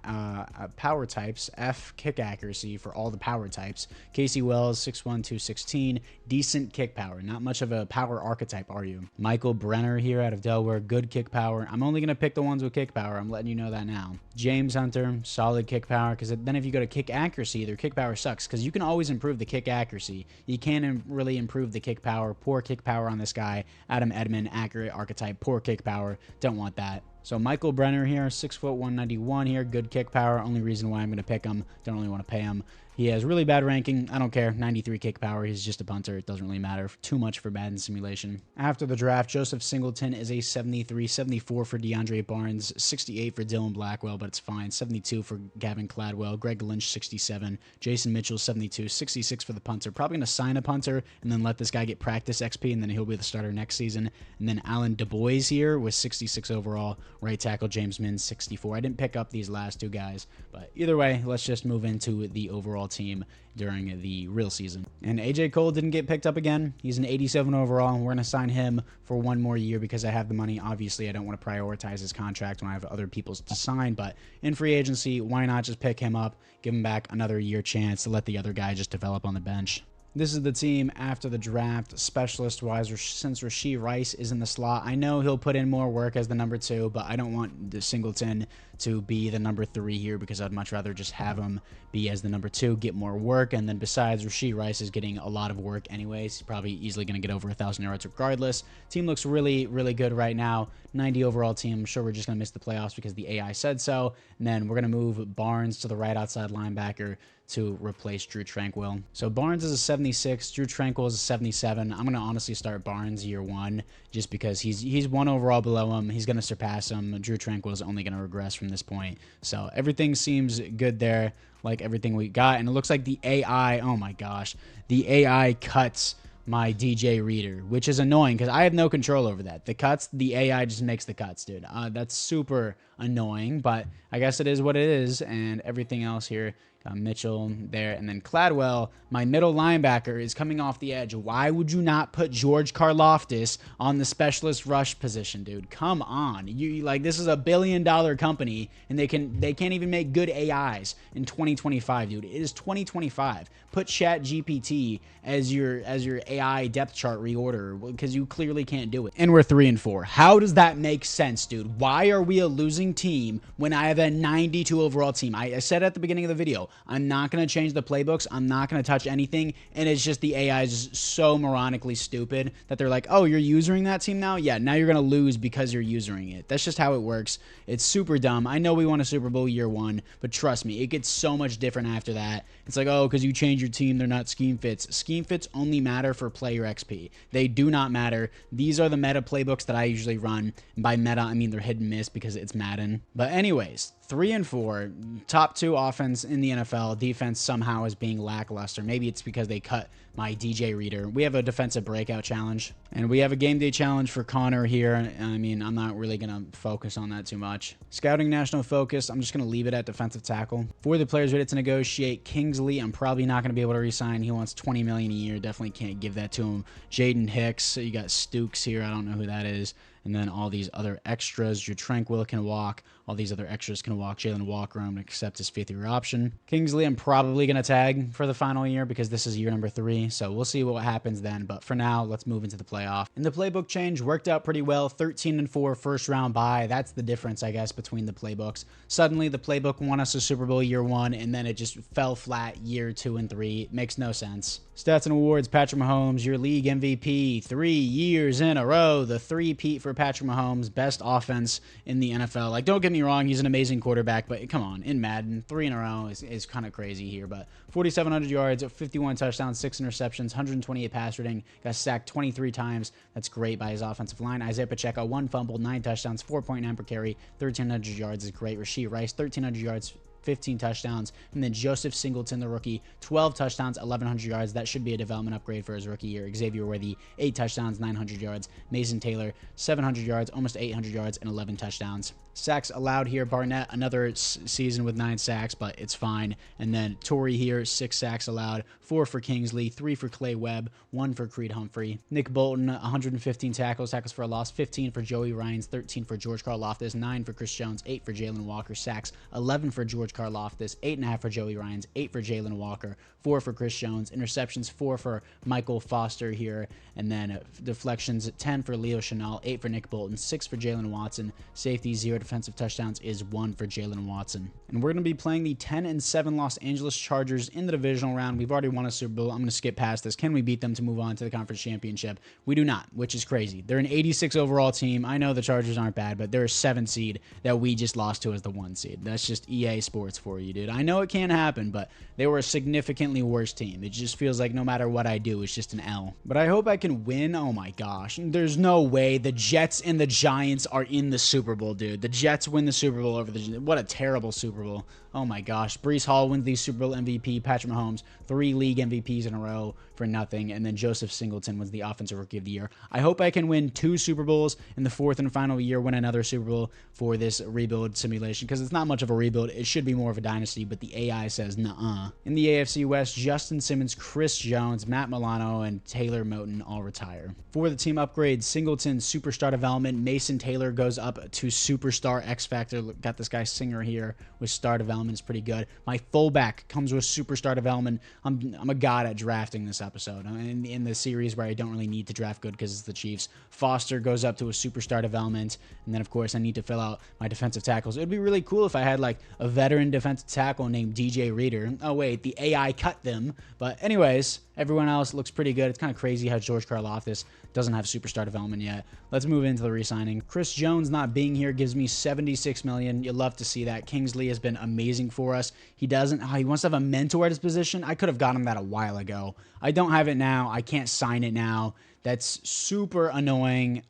power types, F, kick accuracy for all the power types. Casey Wells, 6'1", 216, decent kick power. Not much of a power archetype, are you? Michael Brenner here out of Delaware, good kick power. I'm only going to to pick the ones with kick power. I'm letting you know that now. James Hunter, solid kick power, because then if you go to kick accuracy, their kick power sucks, because you can always improve the kick accuracy. You can't really improve the kick power. Poor kick power on this guy. Adam Edmond, accurate archetype, poor kick power. Don't want that. So Michael Brenner here, 6 foot 191 here, good kick power. Only reason why I'm going to pick him. Don't really want to pay him. He has really bad ranking. I don't care. 93 kick power. He's just a punter. It doesn't really matter too much for Madden simulation. After the draft, Joseph Singleton is a 73, 74 for DeAndre Barnes, 68 for Dylan Blackwell, but it's fine. 72 for Gavin Cladwell, Greg Lynch, 67, Jason Mitchell, 72, 66 for the punter. Probably going to sign a punter and then let this guy get practice XP, and then he'll be the starter next season. And then Alan DuBois here with 66 overall. Right tackle James Minns, 64. I didn't pick up these last two guys, but either way, let's just move into the overall team during the real season. And AJ Cole didn't get picked up again. He's an 87 overall, and we're going to sign him for one more year because I have the money. Obviously, I don't want to prioritize his contract when I have other people's to sign, but in free agency, why not just pick him up, give him back another year chance to let the other guy just develop on the bench. This is the team after the draft, specialist-wise, since Rashee Rice is in the slot. I know he'll put in more work as the number 2, but I don't want the Singleton to be the number 3 here because I'd much rather just have him be as the number 2, get more work. And then besides, Rashee Rice is getting a lot of work anyways. He's probably easily going to get over 1,000 yards regardless. Team looks really, really good right now. 90 overall team. I'm sure we're just going to miss the playoffs because the AI said so. And then we're going to move Barnes to the right outside linebacker to replace Drew Tranquill. So Barnes is a 76, Drew Tranquill is a 77. I'm going to honestly start Barnes year 1 just because he's 1 overall below him. He's going to surpass him. Drew Tranquill is only going to regress from this point. So everything seems good there, like everything we got. And it looks like the AI, oh my gosh, the AI cuts my DJ reader, which is annoying because I have no control over that. The cuts, the AI just makes the cuts, dude. That's super annoying, but I guess it is what it is. And everything else here, got Mitchell there, and then Cladwell, my middle linebacker, is coming off the edge. Why would you not put George Karlaftis on the specialist rush position, dude? Come on, you like, this is a $1 billion company, and they can't even make good AIs in 2025, dude. It is 2025. Put ChatGPT as your AI depth chart reorder because you clearly can't do it. And we're 3-4. How does that make sense, dude? Why are we a losing team when I have a 92 overall team? I said at the beginning of the video, I'm not going to change the playbooks. I'm not going to touch anything. And it's just the AI is just so moronically stupid that they're like, oh, you're usering that team now? Yeah, now you're going to lose because you're usering it. That's just how it works. It's super dumb. I know we won a Super Bowl year 1, but trust me, it gets so much different after that. It's like, oh, because you change your team, they're not scheme fits. Scheme fits only matter for player XP. They do not matter. These are the meta playbooks that I usually run. And by meta, I mean they're hit and miss because it's Madden. But anyways, 3-4, top 2 offense in the NFL. Defense somehow is being lackluster. Maybe it's because they cut my DJ reader. We have a defensive breakout challenge, and we have a game day challenge for Connor here. I mean, I'm not really going to focus on that too much. Scouting national focus, I'm just going to leave it at defensive tackle. For the players ready to negotiate, Kingsley, I'm probably not going to be able to resign. He wants $20 million a year. Definitely can't give that to him. Jaden Hicks, you got Stukes here. I don't know who that is. And then all these other extras. Drew Tranquill can walk. All these other extras can walk. Jalen Walker, I'm going to accept his 5th-year option. Kingsley, I'm probably going to tag for the final year because this is year number 3. So we'll see what happens then. But for now, let's move into the playoff. And the playbook change worked out pretty well. 13-4 first-round bye. That's the difference, I guess, between the playbooks. Suddenly, the playbook won us a Super Bowl year 1, and then it just fell flat year 2 and 3. It makes no sense. Stats and awards, Patrick Mahomes, your league MVP, 3 years in a row. The 3-peat for Patrick Mahomes, best offense in the NFL. Like, don't get me wrong, he's an amazing quarterback, but come on, in Madden, 3 in a row is kind of crazy here. But 4,700 yards, 51 touchdowns, 6 interceptions, 128 pass rating, got sacked 23 times. That's great by his offensive line. Isaiah Pacheco, 1 fumble, 9 touchdowns, 4.9 per carry, 1,300 yards is great. Rashee Rice, 1,300 yards, 15 touchdowns. And then Joseph Singleton, the rookie, 12 touchdowns, 1,100 yards. That should be a development upgrade for his rookie year. Xavier Worthy, 8 touchdowns, 900 yards. Mason Taylor, 700 yards, almost 800 yards, and 11 touchdowns. Sacks allowed here. Barnett, another season with 9 sacks, but it's fine. And then Torrey here, 6 sacks allowed, 4 for Kingsley, 3 for Clay Webb, 1 for Creed Humphrey. Nick Bolton, 115 tackles for a loss, 15 for Joey Ryans, 13 for George Karlaftis, 9 for Chris Jones, 8 for Jalen Walker. Sacks, 11 for George George Karlaftis, 8.5 for Joey Ryans, 8 for Jalen Walker, 4 for Chris Jones, interceptions 4 for Michael Foster here, and then deflections 10 for Leo Chenal, 8 for Nick Bolton, 6 for Jalen Watson, safety 0, defensive touchdowns is 1 for Jalen Watson. And we're going to be playing the 10-7 Los Angeles Chargers in the divisional round. We've already won a Super Bowl. I'm going to skip past this. Can we beat them to move on to the conference championship? We do not, which is crazy. They're an 86 overall team. I know the Chargers aren't bad, but they're a 7 seed that we just lost to as the 1 seed. That's just EA Sports for you, dude. I know it can't happen, but they were a significantly worse team. It just feels like no matter what I do, it's just an L. But I hope I can win. Oh my gosh. There's no way the Jets and the Giants are in the Super Bowl, dude. The Jets win the Super Bowl over the... What a terrible Super Bowl. Oh my gosh. Breece Hall wins the Super Bowl MVP. Patrick Mahomes, 3 league MVPs in a row for nothing. And then Joseph Singleton wins the Offensive Rookie of the Year. I hope I can win 2 Super Bowls in the 4th and final year, win another Super Bowl for this rebuild simulation, because it's not much of a rebuild. It should be more of a dynasty, but the AI says nuh-uh. In the AFC West, Justin Simmons, Chris Jones, Matt Milano, and Taylor Moton all retire. For the team upgrades, Singleton, Superstar Development. Mason Taylor goes up to Superstar X Factor. Got this guy Singer here with Star Development. It's pretty good. My fullback comes with Superstar Development. I'm a god at drafting this episode. In the series where I don't really need to draft good because it's the Chiefs. Foster goes up to a Superstar Development. And then, of course, I need to fill out my defensive tackles. It would be really cool if I had, like, a veteran defensive tackle named DJ Reader. Oh, wait, the AI cut them. But anyways, everyone else looks pretty good. It's kind of crazy how George Karlaftis doesn't have Superstar Development yet. Let's move into the re-signing. Chris Jones not being here gives me $76 million. You'll love to see that. Kingsley has been amazing for us. He doesn't... he wants to have a mentor at his position. I could have got him that a while ago. I don't have it now. I can't sign it now. That's super annoying.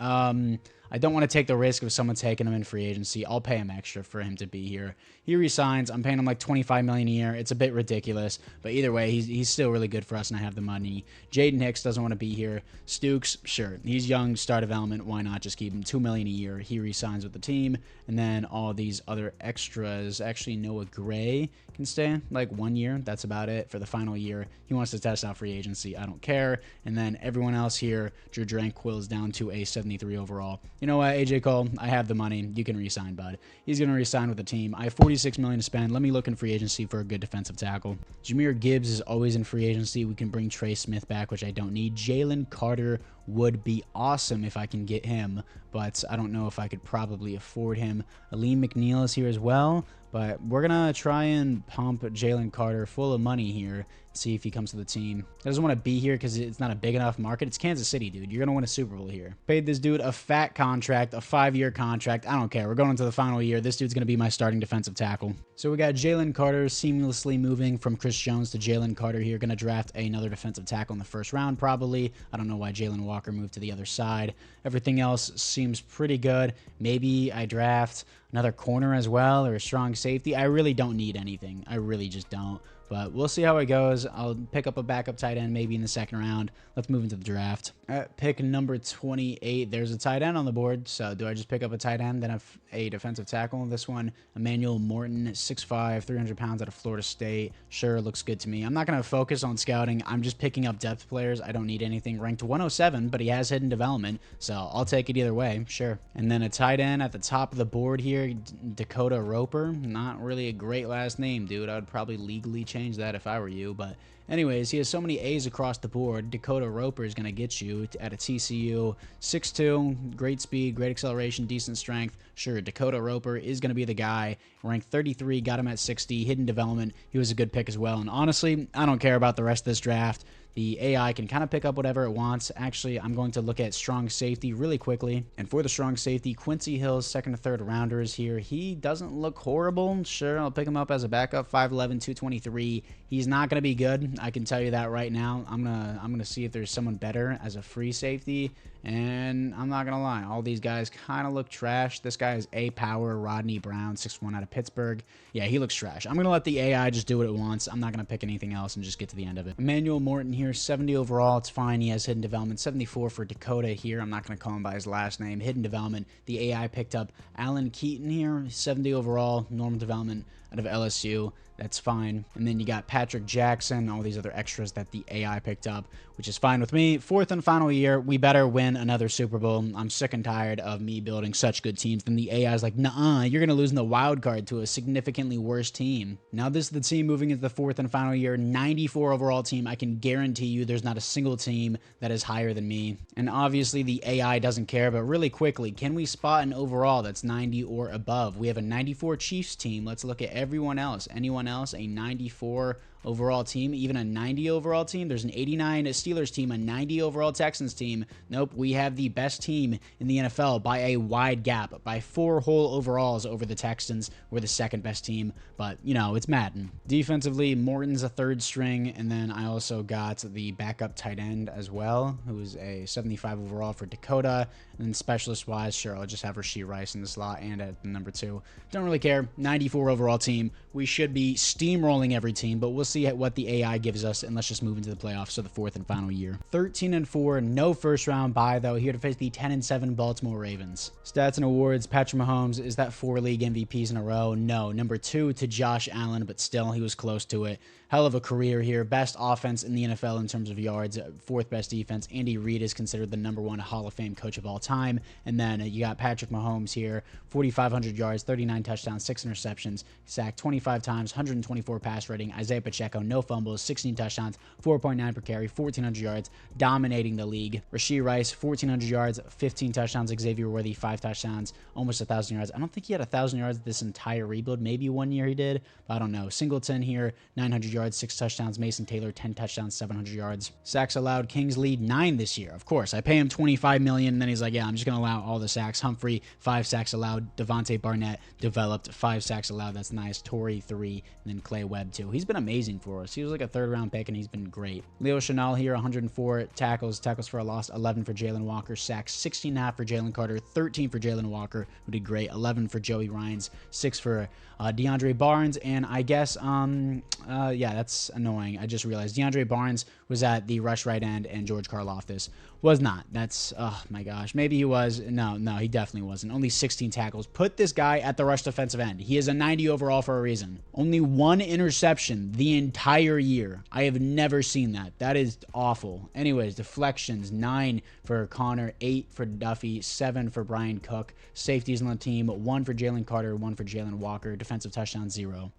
I don't want to take the risk of someone taking him in free agency. I'll pay him extra for him to be here. He resigns. I'm paying him like $25 million a year. It's a bit ridiculous, but either way, he's still really good for us, and I have the money. Jaden Hicks doesn't want to be here. Stukes, sure, he's young, star development. Why not just keep him? $2 million a year. He resigns with the team, and then all these other extras. Actually, Noah Gray can stay like 1 year. That's about it for the final year. He wants to test out free agency. I don't care. And then everyone else here, Drew Tranquill is down to a 73 overall. You know what, AJ Cole, I have the money. You can re-sign, bud. He's going to re-sign with the team. I have $46 million to spend. Let me look in free agency for a good defensive tackle. Jameer Gibbs is always in free agency. We can bring Trey Smith back, which I don't need. Jalen Carter would be awesome if I can get him, but I don't know if I could probably afford him. Aleem McNeil is here as well, but we're going to try and pump Jalen Carter full of money here, see if he comes to the team. He doesn't want to be here because it's not a big enough market. It's Kansas City, dude. You're going to win a Super Bowl here. Paid this dude a fat contract, a 5-year contract. I don't care. We're going into the final year. This dude's going to be my starting defensive tackle. So we got Jalen Carter seamlessly moving from Chris Jones to Jalen Carter here. Going to draft another defensive tackle in the first round, probably. I don't know why Jalen Walker moved to the other side. Everything else seems pretty good. Maybe I draft another corner as well, or a strong safety. I really don't need anything. I really just don't. But we'll see how it goes. I'll pick up a backup tight end maybe in the second round. Let's move into the draft. At pick number 28, there's a tight end on the board. So do I just pick up a tight end, then a defensive tackle? This one, Emmanuel Morton, 6'5", 300 pounds out of Florida State. Sure, looks good to me. I'm not going to focus on scouting. I'm just picking up depth players. I don't need anything. Ranked 107, but he has hidden development. So I'll take it either way. Sure. And then a tight end at the top of the board here, Dakota Roper. Not really a great last name, dude. I would probably legally change that if I were you, but anyways, he has so many A's across the board. Dakota Roper is going to get you at a TCU. 6'2", great speed, great acceleration, decent strength. Sure, Dakota Roper is going to be the guy. Ranked 33, got him at 60, hidden development. He was a good pick as well, and honestly, I don't care about the rest of this draft. The AI can kind of pick up whatever it wants. Actually, I'm going to look at strong safety really quickly. And for the strong safety, Quincy Hill's second or third rounder is here. He doesn't look horrible. Sure, I'll pick him up as a backup. 5'11", 223. He's not going to be good. I can tell you that right now. I'm gonna see if there's someone better as a free safety. And I'm not going to lie. All these guys kind of look trash. This guy is A-Power, Rodney Brown, 6'1", out of Pittsburgh. Yeah, he looks trash. I'm going to let the AI just do what it wants. I'm not going to pick anything else and just get to the end of it. Emmanuel Morton here, 70 overall. It's fine. He has hidden development. 74 for Dakota here. I'm not going to call him by his last name. Hidden development. The AI picked up Alan Keaton here, 70 overall, normal development. out of LSU. That's fine. And then you got Patrick Jackson, all these other extras that the AI picked up, which is fine with me. Fourth and final year, we better win another Super Bowl. I'm sick and tired of me building such good teams. Then the AI is like, nuh-uh, you're going to lose in the wild card to a significantly worse team. Now this is the team moving into the fourth and final year, 94 overall team. I can guarantee you there's not a single team that is higher than me. And obviously the AI doesn't care, but really quickly, can we spot an overall that's 90 or above? We have a 94 Chiefs team. Let's look at everyone else. Anyone else? A 94 overall team, even a 90 overall team. There's an 89 Steelers team, a 90 overall Texans team. Nope, we have the best team in the NFL by a wide gap, by 4 whole overalls over the Texans. We're the second best team, but you know, it's Madden. Defensively, Morton's a third string, and then I also got the backup tight end as well, who's a 75 overall for Dakota. And then specialist wise, sure, I'll just have Rashee Rice in the slot and at number 2. Don't really care. 94 overall team. We should be steamrolling every team, but we'll see what the AI gives us, and let's just move into the playoffs. So the fourth and final year. 13-4, no first round bye though. Here to face the 10-7 Baltimore Ravens. Stats and awards. Patrick Mahomes, is that 4 league MVPs in a row? No. Number 2 to Josh Allen, but still he was close to it. Hell of a career here. Best offense in the NFL in terms of yards. 4th best defense. Andy Reid is considered the number 1 Hall of Fame coach of all time. And then you got Patrick Mahomes here. 4,500 yards, 39 touchdowns, 6 interceptions. Sacked 25 times, 124 pass rating. Isaiah Pacheco, no fumbles, 16 touchdowns, 4.9 per carry, 1,400 yards, dominating the league. Rashee Rice, 1,400 yards, 15 touchdowns. Xavier Worthy, 5 touchdowns, almost 1,000 yards. I don't think he had 1,000 yards this entire rebuild. Maybe one year he did, but I don't know. Singleton here, 900 yards. 6 touchdowns. Mason Taylor, 10 touchdowns, 700 yards. Sacks allowed. Kings lead 9 this year. Of course, I pay him $25 million, and then he's like, yeah, I'm just going to allow all the sacks. Humphrey, 5 sacks allowed. Devontae Barnett developed, 5 sacks allowed. That's nice. Torrey, 3, and then Clay Webb, 2. He's been amazing for us. He was like a 3rd round pick, and he's been great. Leo Chenal here, 104 tackles for a loss, 11 for Jalen Walker. Sacks, 16.5 for Jalen Carter, 13 for Jalen Walker, who did great. 11 for Joey Ryans, 6 for DeAndre Barnes, and I guess, yeah, that's annoying. I just realized DeAndre Barnes was at the rush right end, and George Karlaftis was not. That's, oh my gosh. Maybe he was. No, he definitely wasn't. Only 16 tackles. Put this guy at the rush defensive end. He is a 90 overall for a reason. Only 1 interception the entire year. I have never seen that. That is awful. Anyways, deflections, 9 for Connor, 8 for Duffy, 7 for Brian Cook. Safeties on the team, 1 for Jalen Carter, 1 for Jalen Walker. Defensive touchdown, 0.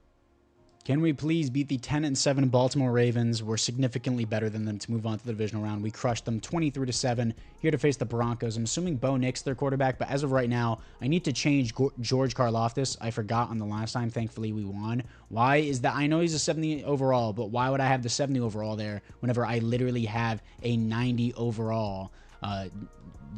Can we please beat the 10-7 Baltimore Ravens? We're significantly better than them to move on to the divisional round. We crushed them 23-7. Here to face the Broncos. I'm assuming Bo Nix their quarterback, but as of right now, I need to change George Karlaftis. I forgot on the last time. Thankfully, we won. Why is that? I know he's a 70 overall, but why would I have the 70 overall there whenever I literally have a 90 overall?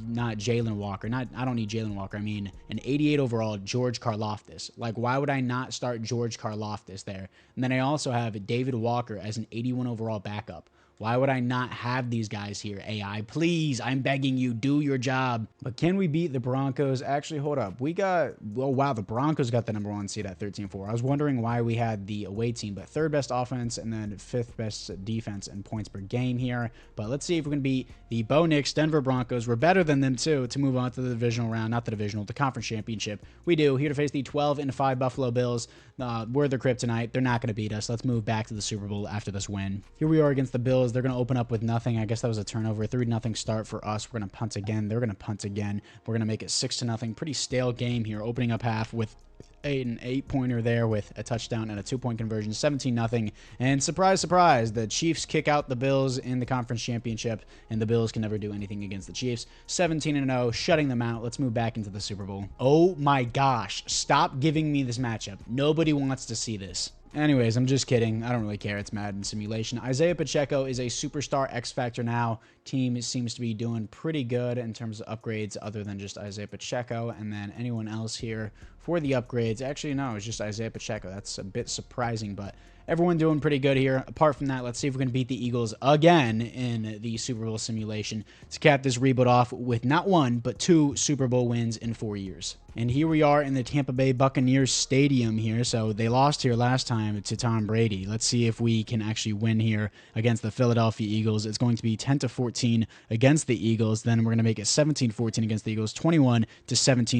Not Jalen Walker. I don't need Jalen Walker. I mean, an 88 overall George Karlaftis. Like, why would I not start George Karlaftis there? And then I also have David Walker as an 81 overall backup. Why would I not have these guys here? AI, please, I'm begging you, do your job. But can we beat the Broncos? Actually, hold up. We got, oh wow, the Broncos got the number 1 seed at 13-4. I was wondering why we had the away team, but 3rd best offense and then 5th best defense and points per game here. But let's see if we can beat the Bo Nix Denver Broncos. We're better than them too to move on to the divisional round, not the divisional, the conference championship. We do. Here to face the 12-5 Buffalo Bills. We're their kryptonite. They're not going to beat us. Let's move back to the Super Bowl after this win. Here we are against the Bills. They're going to open up with nothing. I guess that was a turnover. 3-0 start for us. We're going to punt again. They're going to punt again. We're going to make it 6-0. Pretty stale game here. Opening up half with an 8-pointer there with a touchdown and a 2-point conversion. 17-0. And surprise, surprise, the Chiefs kick out the Bills in the conference championship, and the Bills can never do anything against the Chiefs. 17-0, shutting them out. Let's move back into the Super Bowl. Oh my gosh. Stop giving me this matchup. Nobody wants to see this. Anyways, I'm just kidding. I don't really care. It's Madden simulation. Isaiah Pacheco is a superstar X Factor now. Team seems to be doing pretty good in terms of upgrades other than just Isaiah Pacheco. And then anyone else here for the upgrades. Actually, no, it's just Isaiah Pacheco. That's a bit surprising, but everyone doing pretty good here. Apart from that, let's see if we can beat the Eagles again in the Super Bowl simulation to cap this rebuild off with not one, but 2 Super Bowl wins in 4 years. And here we are in the Tampa Bay Buccaneers Stadium here. So they lost here last time to Tom Brady. Let's see if we can actually win here against the Philadelphia Eagles. It's going to be 10-14 against the Eagles. Then we're going to make it 17-14 against the Eagles, 21-17,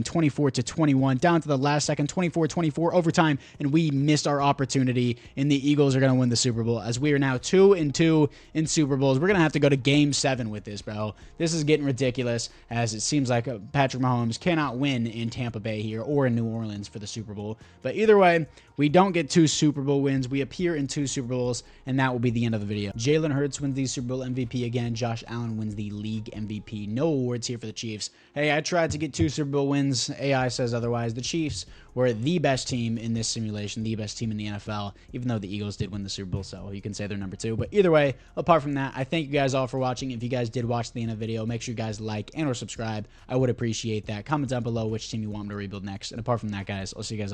24-21, down to the last second, 24-24 overtime. And we missed our opportunity, and the Eagles are going to win the Super Bowl as we are now 2-2 in Super Bowls. We're going to have to go to Game 7 with this, bro. This is getting ridiculous, as it seems like Patrick Mahomes cannot win in Tampa Bay here or in New Orleans for the Super Bowl. But either way, we don't get 2 Super Bowl wins. We appear in 2 Super Bowls, and that will be the end of the video. Jalen Hurts wins the Super Bowl MVP again. Josh Allen wins the league MVP. No awards here for the Chiefs. Hey, I tried to get 2 Super Bowl wins. AI says otherwise. The Chiefs were the best team in this simulation, the best team in the NFL, even though the Eagles did win the Super Bowl, so you can say they're number 2. But either way, apart from that, I thank you guys all for watching. If you guys did watch the end of the video, make sure you guys like and or subscribe. I would appreciate that. Comment down below which team you want me to rebuild next. And apart from that, guys, I'll see you guys